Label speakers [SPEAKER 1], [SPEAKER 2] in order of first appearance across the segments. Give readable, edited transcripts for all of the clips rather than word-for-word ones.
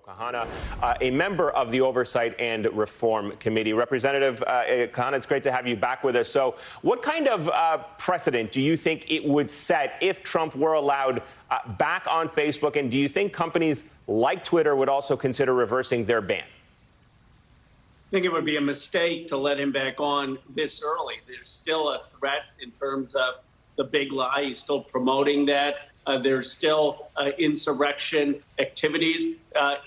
[SPEAKER 1] Khanna, a member of the Oversight and Reform Committee. Representative Khanna, it's great to have you back with us. So what kind of precedent do you think it would set if Trump were allowed back on Facebook? And do you think companies like Twitter would also consider reversing their ban?
[SPEAKER 2] I think it would be a mistake to let him back on this early. There's still a threat in terms of the big lie. He's still promoting that. There's still insurrection activities.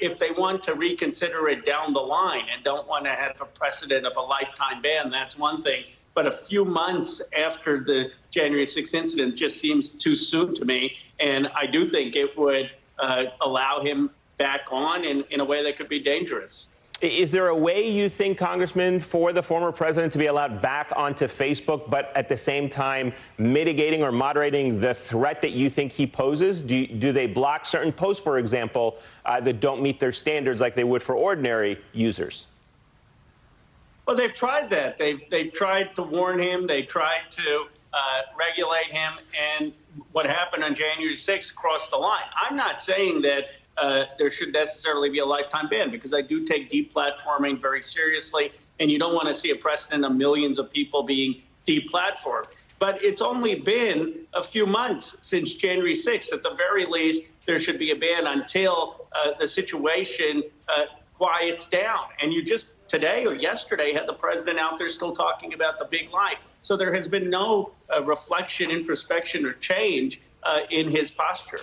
[SPEAKER 2] If they want to reconsider it down the line and don't want to have a precedent of a lifetime ban, that's one thing. But a few months after the January 6th incident just seems too soon to me. And I do think it would allow him back on in a way that could be dangerous.
[SPEAKER 1] Is there a way, you think, Congressman, for the former president to be allowed back onto Facebook, but at the same time mitigating or moderating the threat that you think he poses? Do they block certain posts, for example, that don't meet their standards like they would for ordinary users?
[SPEAKER 2] Well, they've tried that. They've tried to warn him. They tried to regulate him. And what happened on January 6th crossed the line. I'm not saying that there should necessarily be a lifetime ban, because I do take deplatforming very seriously, and you don't want to see a precedent of millions of people being deplatformed. But it's only been a few months since January 6th. At the very least, there should be a ban until the situation quiets down. And you just today or yesterday had the president out there still talking about the big lie. So there has been no reflection, introspection, or change in his posture.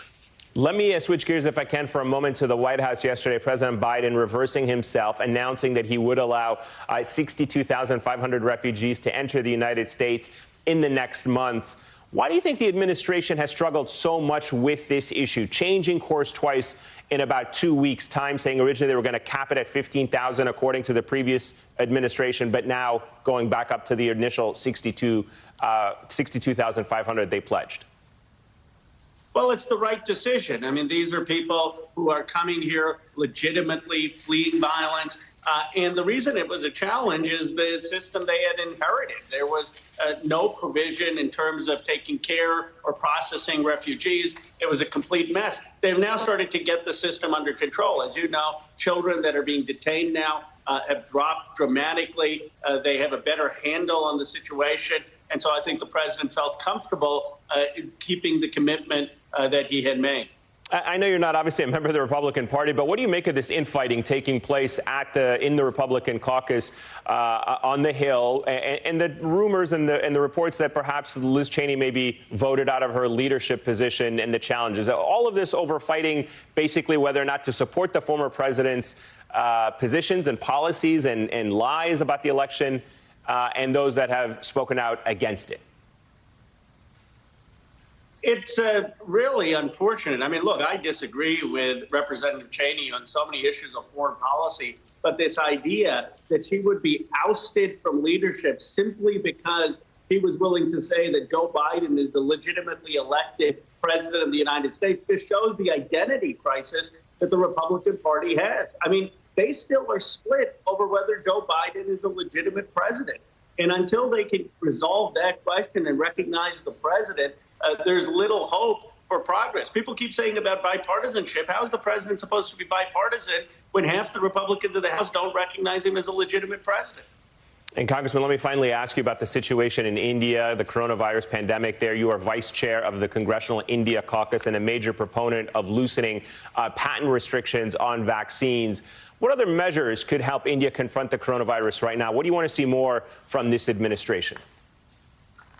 [SPEAKER 1] Let me switch gears, if I can, for a moment to the White House yesterday. President Biden reversing himself, announcing that he would allow 62,500 refugees to enter the United States in the next month. Why do you think the administration has struggled so much with this issue, changing course twice in about 2 weeks' time, saying originally they were going to cap it at 15,000 according to the previous administration, but now going back up to the initial 62,500 they pledged?
[SPEAKER 2] Well, it's the right decision. I mean, these are people who are coming here legitimately fleeing violence. And the reason it was a challenge is the system they had inherited. There was no provision in terms of taking care or processing refugees. It was a complete mess. They've now started to get the system under control. As you know, children that are being detained now have dropped dramatically. They have a better handle on the situation. And so I think the president felt comfortable in keeping the commitment that he had made.
[SPEAKER 1] I know you're not obviously a member of the Republican Party, but what do you make of this infighting taking place in the Republican caucus on the Hill, and the rumors and the reports that perhaps Liz Cheney may be voted out of her leadership position and the challenges? All of this over fighting basically whether or not to support the former president's positions and policies and lies about the election, and those that have spoken out against it.
[SPEAKER 2] It's really unfortunate. I mean, look, I disagree with Representative Cheney on so many issues of foreign policy, but this idea that she would be ousted from leadership simply because he was willing to say that Joe Biden is the legitimately elected president of the United States just shows the identity crisis that the Republican Party has. I mean, they still are split over whether Joe Biden is a legitimate president. And until they can resolve that question and recognize the president, there's little hope for progress. People keep saying about bipartisanship. How is the president supposed to be bipartisan when half the Republicans in the House don't recognize him as a legitimate president?
[SPEAKER 1] And Congressman, let me finally ask you about the situation in India, the coronavirus pandemic there. You are vice chair of the Congressional India Caucus and a major proponent of loosening patent restrictions on vaccines. What other measures could help India confront the coronavirus right now? What do you want to see more from this administration?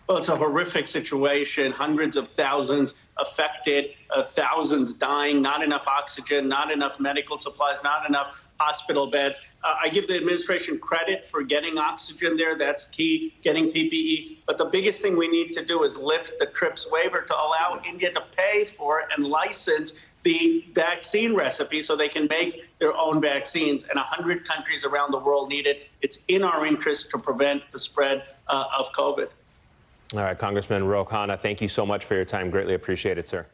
[SPEAKER 2] Well, it's a horrific situation. Hundreds of thousands affected, thousands dying, not enough oxygen, not enough medical supplies, not enough hospital beds. I give the administration credit for getting oxygen there. That's key, getting PPE. But the biggest thing we need to do is lift the TRIPS waiver to allow India to pay for and license the vaccine recipe so they can make their own vaccines. And 100 countries around the world need it. It's in our interest to prevent the spread of COVID.
[SPEAKER 1] All right, Congressman Khanna, thank you so much for your time. Greatly appreciate it, sir.